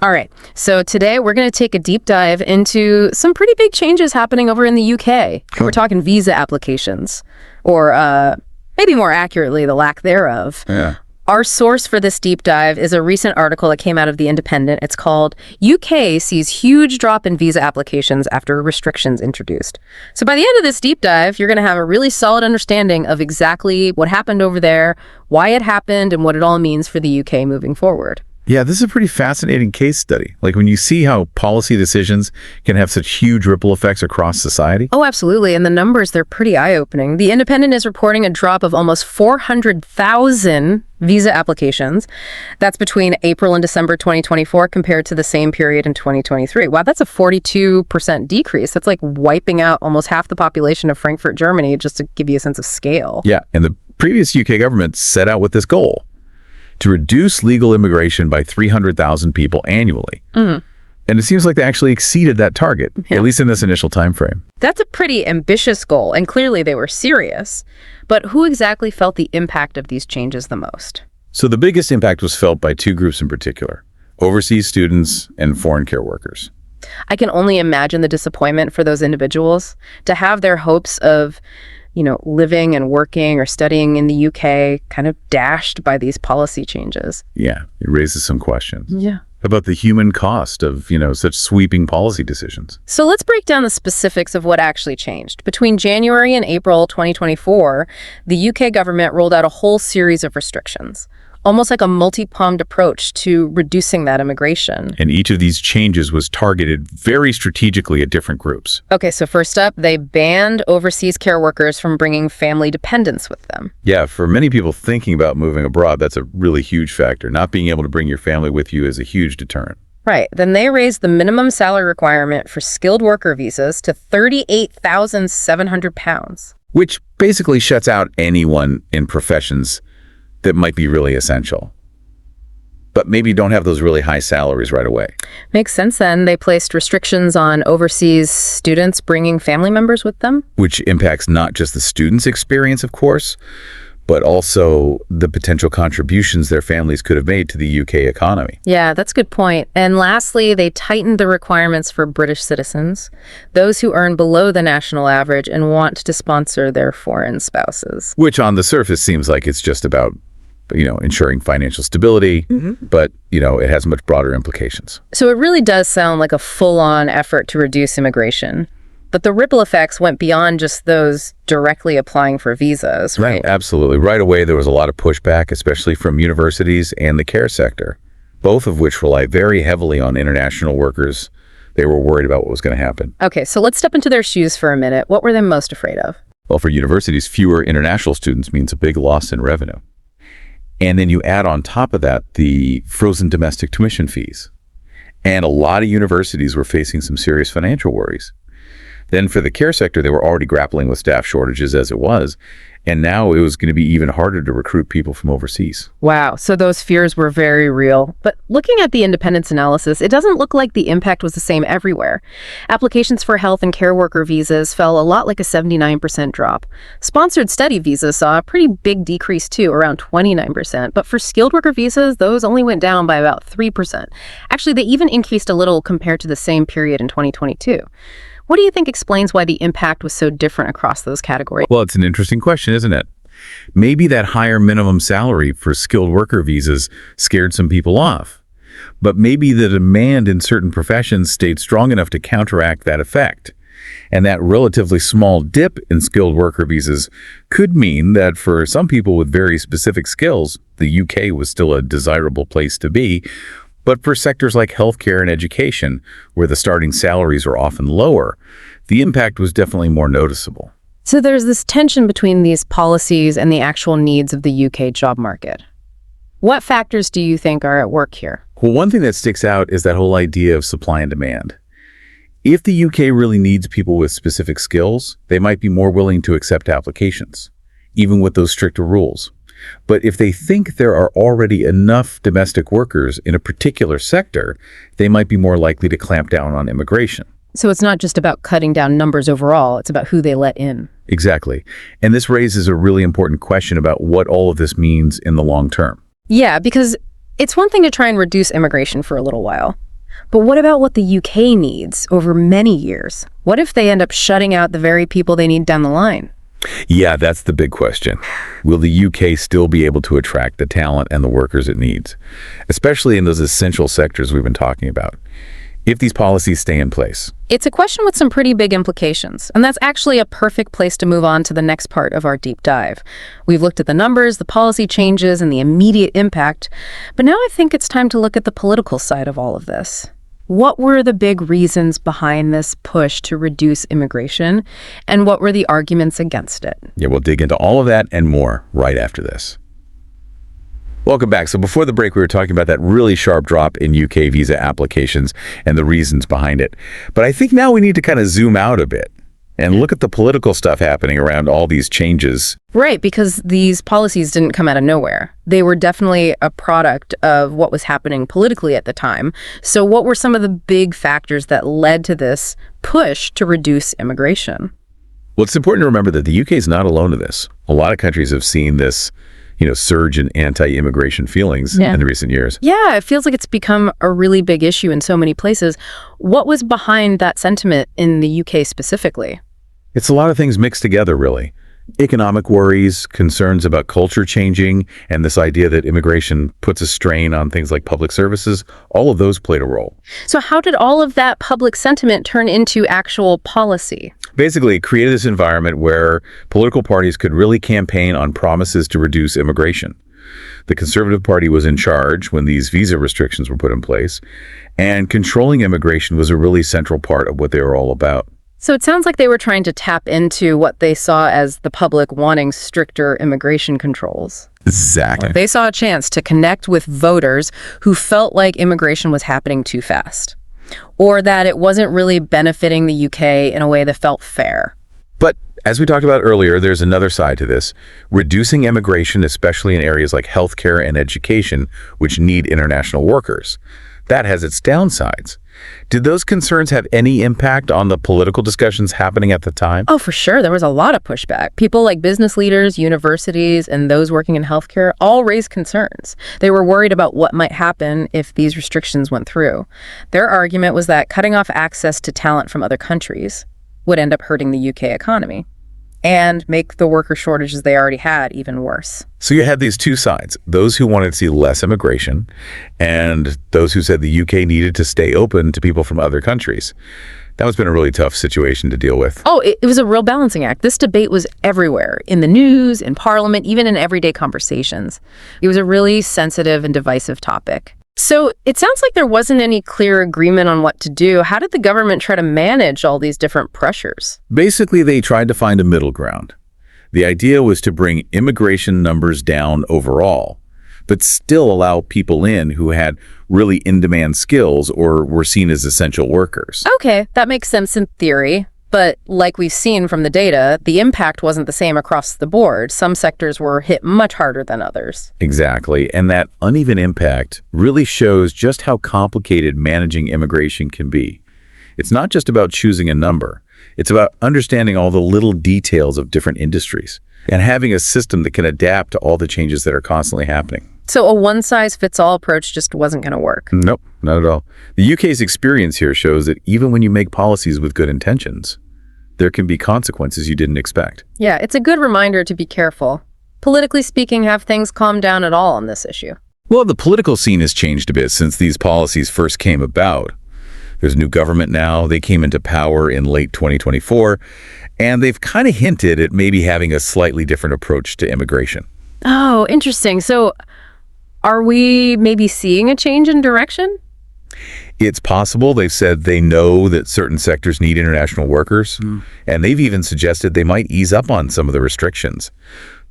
All right, so today we're going to take a deep dive into some pretty big changes happening over in the UK. Cool. We're talking visa applications, or maybe more accurately, the lack thereof. Yeah. Our source for this deep dive is a recent article that came out of The Independent. It's called UK Sees Huge Drop in Visa Applications After Restrictions Introduced. So by the end of this deep dive, you're going to have a really solid understanding of exactly what happened over there, why it happened, and what it all means for the UK moving forward. Yeah, this is a pretty fascinating case study. Like when you see how policy decisions can have such huge ripple effects across society. Oh, absolutely. And the numbers, they're pretty eye-opening. The Independent is reporting a drop of almost 400,000 visa applications. That's between April and December 2024 compared to the same period in 2023. Wow, that's a 42% decrease. That's like wiping out almost half the population of Frankfurt, Germany, just to give you a sense of scale. Yeah, and the previous UK government set out with this goal to reduce legal immigration by 300,000 people annually. And it seems like they actually exceeded that target, at least in this initial time frame. That's a pretty ambitious goal, and clearly they were serious. But who exactly felt the impact of these changes the most? So the biggest impact was felt by two groups in particular: overseas students and foreign care workers. I can only imagine the disappointment for those individuals to have their hopes of living and working or studying in the UK kind of dashed by these policy changes. Yeah, it raises some questions. Yeah. About the human cost of, such sweeping policy decisions. So let's break down the specifics of what actually changed. Between January and April 2024, the UK government rolled out a whole series of restrictions, almost like a multi-pronged approach to reducing that immigration. And each of these changes was targeted very strategically at different groups. Okay, so first up, they banned overseas care workers from bringing family dependents with them. Yeah, for many people thinking about moving abroad, that's a really huge factor. Not being able to bring your family with you is a huge deterrent. Right. Then they raised the minimum salary requirement for skilled worker visas to £38,700. Which basically shuts out anyone in professions that might be really essential, but maybe don't have those really high salaries right away. Makes sense then. They placed restrictions on overseas students bringing family members with them. Which impacts not just the student's experience, of course, but also the potential contributions their families could have made to the UK economy. Yeah, that's a good point. And lastly, they tightened the requirements for British citizens, those who earn below the national average and want to sponsor their foreign spouses. Which on the surface seems like it's just about ensuring financial stability, but, it has much broader implications. So it really does sound like a full-on effort to reduce immigration. But the ripple effects went beyond just those directly applying for visas, right? Absolutely. Right away, there was a lot of pushback, especially from universities and the care sector, both of which rely very heavily on international workers. They were worried about what was going to happen. Okay, so let's step into their shoes for a minute. What were they most afraid of? Well, for universities, fewer international students means a big loss in revenue. And then you add on top of that the frozen domestic tuition fees. And a lot of universities were facing some serious financial worries. Then for the care sector, they were already grappling with staff shortages as it was. And now it was going to be even harder to recruit people from overseas. Wow, so those fears were very real. But looking at the Independent's analysis, it doesn't look like the impact was the same everywhere. Applications for health and care worker visas fell a lot like a 79% drop. Sponsored study visas saw a pretty big decrease too, around 29%. But for skilled worker visas, those only went down by about 3%. Actually, they even increased a little compared to the same period in 2022. What do you think explains why the impact was so different across those categories? Well, it's an interesting question, isn't it? Maybe that higher minimum salary for skilled worker visas scared some people off. But maybe the demand in certain professions stayed strong enough to counteract that effect. And that relatively small dip in skilled worker visas could mean that for some people with very specific skills, the UK was still a desirable place to be. But for sectors like healthcare and education, where the starting salaries are often lower, the impact was definitely more noticeable. So there's this tension between these policies and the actual needs of the UK job market. What factors do you think are at work here? Well, one thing that sticks out is that whole idea of supply and demand. If the UK really needs people with specific skills, they might be more willing to accept applications, even with those stricter rules. But if they think there are already enough domestic workers in a particular sector, they might be more likely to clamp down on immigration. So it's not just about cutting down numbers overall, it's about who they let in. Exactly. And this raises a really important question about what all of this means in the long term. Yeah, because it's one thing to try and reduce immigration for a little while. But what about what the UK needs over many years? What if they end up shutting out the very people they need down the line? Yeah, that's the big question. Will the UK still be able to attract the talent and the workers it needs, especially in those essential sectors we've been talking about, if these policies stay in place? It's a question with some pretty big implications, and that's actually a perfect place to move on to the next part of our deep dive. We've looked at the numbers, the policy changes, and the immediate impact, but now I think it's time to look at the political side of all of this. What were the big reasons behind this push to reduce immigration, and what were the arguments against it? Yeah, we'll dig into all of that and more right after this. Welcome back. So before the break, we were talking about that really sharp drop in UK visa applications and the reasons behind it. But I think now we need to kind of zoom out a bit and look at the political stuff happening around all these changes. Right, because these policies didn't come out of nowhere. They were definitely a product of what was happening politically at the time. So what were some of the big factors that led to this push to reduce immigration? Well, it's important to remember that the UK is not alone in this. A lot of countries have seen this, surge in anti-immigration feelings in recent years. Yeah, it feels like it's become a really big issue in so many places. What was behind that sentiment in the UK specifically? It's a lot of things mixed together, really. Economic worries, concerns about culture changing, and this idea that immigration puts a strain on things like public services, all of those played a role. So how did all of that public sentiment turn into actual policy? Basically, it created this environment where political parties could really campaign on promises to reduce immigration. The Conservative Party was in charge when these visa restrictions were put in place, and controlling immigration was a really central part of what they were all about. So it sounds like they were trying to tap into what they saw as the public wanting stricter immigration controls. Exactly. They saw a chance to connect with voters who felt like immigration was happening too fast, or that it wasn't really benefiting the UK in a way that felt fair. But as we talked about earlier, there's another side to this. Reducing immigration, especially in areas like healthcare and education, which need international workers, that has its downsides. Did those concerns have any impact on the political discussions happening at the time? Oh, for sure. There was a lot of pushback. People like business leaders, universities, and those working in healthcare all raised concerns. They were worried about what might happen if these restrictions went through. Their argument was that cutting off access to talent from other countries would end up hurting the UK economy and make the worker shortages they already had even worse. So you had these two sides, those who wanted to see less immigration and those who said the UK needed to stay open to people from other countries. That must have been a really tough situation to deal with. Oh, it was a real balancing act. This debate was everywhere, in the news, in Parliament, even in everyday conversations. It was a really sensitive and divisive topic. So it sounds like there wasn't any clear agreement on what to do. How did the government try to manage all these different pressures? Basically, they tried to find a middle ground. The idea was to bring immigration numbers down overall, but still allow people in who had really in-demand skills or were seen as essential workers. Okay, that makes sense in theory. But like we've seen from the data, the impact wasn't the same across the board. Some sectors were hit much harder than others. Exactly. And that uneven impact really shows just how complicated managing immigration can be. It's not just about choosing a number. It's about understanding all the little details of different industries and having a system that can adapt to all the changes that are constantly happening. So a one-size-fits-all approach just wasn't going to work. Nope, not at all. The UK's experience here shows that even when you make policies with good intentions, there can be consequences you didn't expect. Yeah, it's a good reminder to be careful. Politically speaking, have things calmed down at all on this issue? Well, the political scene has changed a bit since these policies first came about. There's a new government now. They came into power in late 2024, and they've kind of hinted at maybe having a slightly different approach to immigration. Oh, interesting. So are we maybe seeing a change in direction? It's possible. They've said they know that certain sectors need international workers, and they've even suggested they might ease up on some of the restrictions.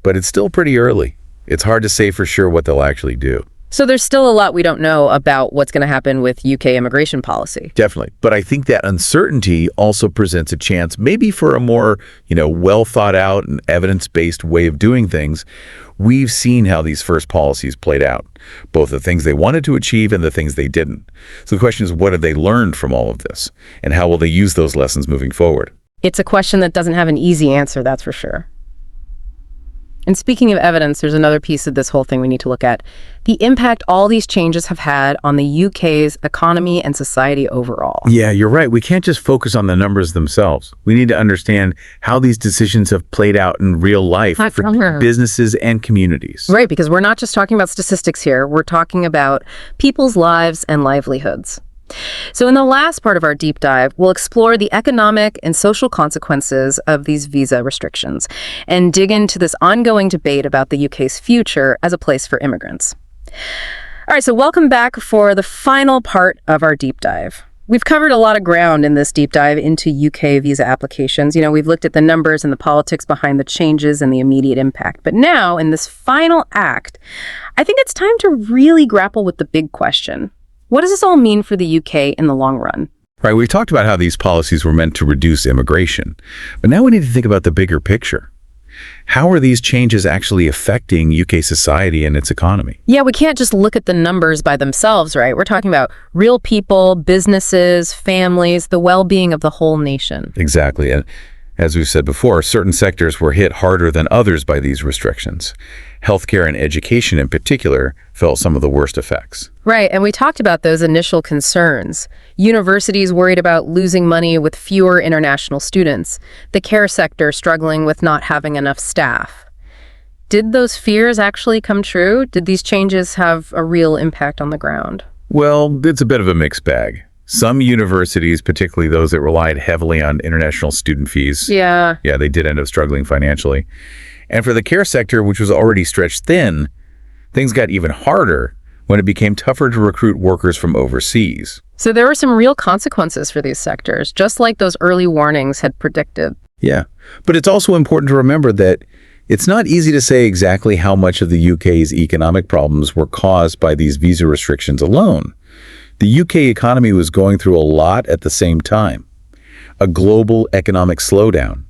But it's still pretty early. It's hard to say for sure what they'll actually do. So there's still a lot we don't know about what's going to happen with UK immigration policy. Definitely. But I think that uncertainty also presents a chance maybe for a more, well thought out and evidence-based way of doing things. We've seen how these first policies played out, both the things they wanted to achieve and the things they didn't. So the question is, what have they learned from all of this? And how will they use those lessons moving forward? It's a question that doesn't have an easy answer, that's for sure. And speaking of evidence, there's another piece of this whole thing we need to look at. The impact all these changes have had on the UK's economy and society overall. Yeah, you're right. We can't just focus on the numbers themselves. We need to understand how these decisions have played out in real life for businesses and communities. Right, because we're not just talking about statistics here. We're talking about people's lives and livelihoods. So in the last part of our deep dive, we'll explore the economic and social consequences of these visa restrictions and dig into this ongoing debate about the UK's future as a place for immigrants. All right, so welcome back for the final part of our deep dive. We've covered a lot of ground in this deep dive into UK visa applications. We've looked at the numbers and the politics behind the changes and the immediate impact. But now, in this final act, I think it's time to really grapple with the big question. What does this all mean for the UK in the long run? Right, we've talked about how these policies were meant to reduce immigration, but now we need to think about the bigger picture. How are these changes actually affecting UK society and its economy? Yeah, we can't just look at the numbers by themselves, right? We're talking about real people, businesses, families, the well-being of the whole nation. Exactly. And as we've said before, certain sectors were hit harder than others by these restrictions. Healthcare and education in particular felt some of the worst effects. Right, and we talked about those initial concerns. Universities worried about losing money with fewer international students. The care sector struggling with not having enough staff. Did those fears actually come true? Did these changes have a real impact on the ground? Well, it's a bit of a mixed bag. Some universities, particularly those that relied heavily on international student fees, they did end up struggling financially. And for the care sector, which was already stretched thin, things got even harder when it became tougher to recruit workers from overseas. So there were some real consequences for these sectors, just like those early warnings had predicted. Yeah, but it's also important to remember that it's not easy to say exactly how much of the UK's economic problems were caused by these visa restrictions alone. The UK economy was going through a lot at the same time. A global economic slowdown,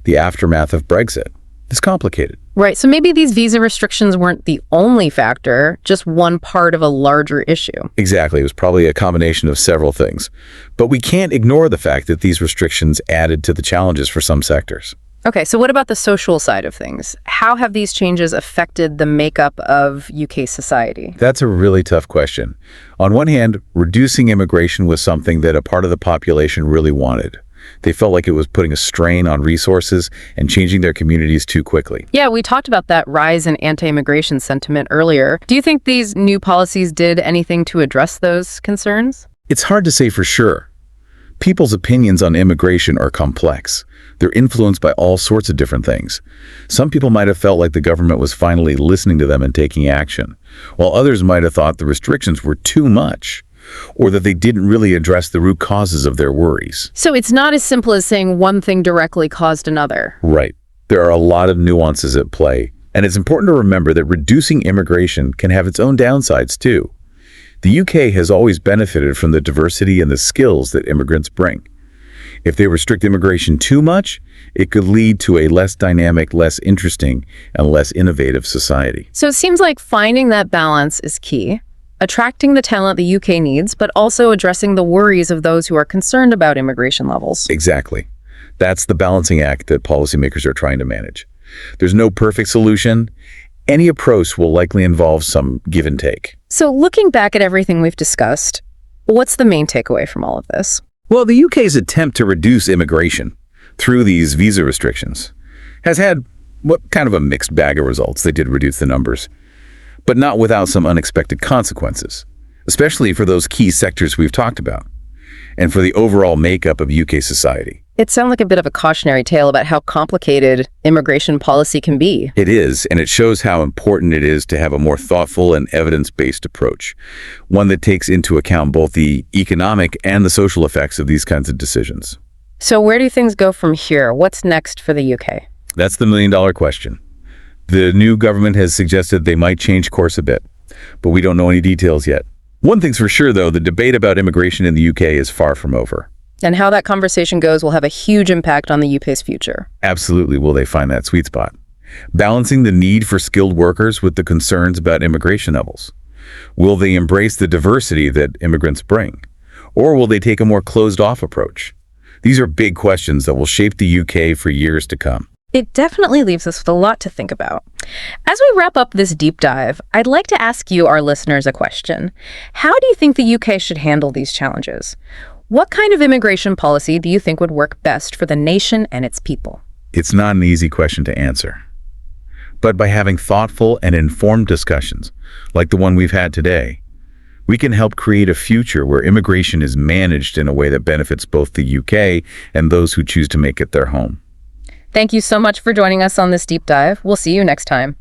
the aftermath of Brexit. It's complicated. Right, so maybe these visa restrictions weren't the only factor, just one part of a larger issue. Exactly, it was probably a combination of several things. But we can't ignore the fact that these restrictions added to the challenges for some sectors. Okay, so what about the social side of things? How have these changes affected the makeup of UK society? That's a really tough question. On one hand, reducing immigration was something that a part of the population really wanted. They felt like it was putting a strain on resources and changing their communities too quickly. Yeah, we talked about that rise in anti-immigration sentiment earlier. Do you think these new policies did anything to address those concerns? It's hard to say for sure. People's opinions on immigration are complex. They're influenced by all sorts of different things. Some people might have felt like the government was finally listening to them and taking action, while others might have thought the restrictions were too much, or that they didn't really address the root causes of their worries. So it's not as simple as saying one thing directly caused another. Right. There are a lot of nuances at play, and it's important to remember that reducing immigration can have its own downsides too. The UK has always benefited from the diversity and the skills that immigrants bring. If they restrict immigration too much, it could lead to a less dynamic, less interesting, and less innovative society. So it seems like finding that balance is key. Attracting the talent the UK needs, but also addressing the worries of those who are concerned about immigration levels. Exactly. That's the balancing act that policymakers are trying to manage. There's no perfect solution. Any approach will likely involve some give and take. So looking back at everything we've discussed, what's the main takeaway from all of this? Well, the UK's attempt to reduce immigration through these visa restrictions has had what kind of a mixed bag of results. They did reduce the numbers, but not without some unexpected consequences, especially for those key sectors we've talked about, and for the overall makeup of UK society. It sounds like a bit of a cautionary tale about how complicated immigration policy can be. It is, and it shows how important it is to have a more thoughtful and evidence-based approach, one that takes into account both the economic and the social effects of these kinds of decisions. So where do things go from here? What's next for the UK? That's the million-dollar question. The new government has suggested they might change course a bit, but we don't know any details yet. One thing's for sure, though, the debate about immigration in the UK is far from over. And how that conversation goes will have a huge impact on the UK's future. Absolutely will they find that sweet spot. Balancing the need for skilled workers with the concerns about immigration levels. Will they embrace the diversity that immigrants bring? Or will they take a more closed-off approach? These are big questions that will shape the UK for years to come. It definitely leaves us with a lot to think about. As we wrap up this deep dive, I'd like to ask you, our listeners, a question. How do you think the UK should handle these challenges? What kind of immigration policy do you think would work best for the nation and its people? It's not an easy question to answer. But by having thoughtful and informed discussions, like the one we've had today, we can help create a future where immigration is managed in a way that benefits both the UK and those who choose to make it their home. Thank you so much for joining us on this deep dive. We'll see you next time.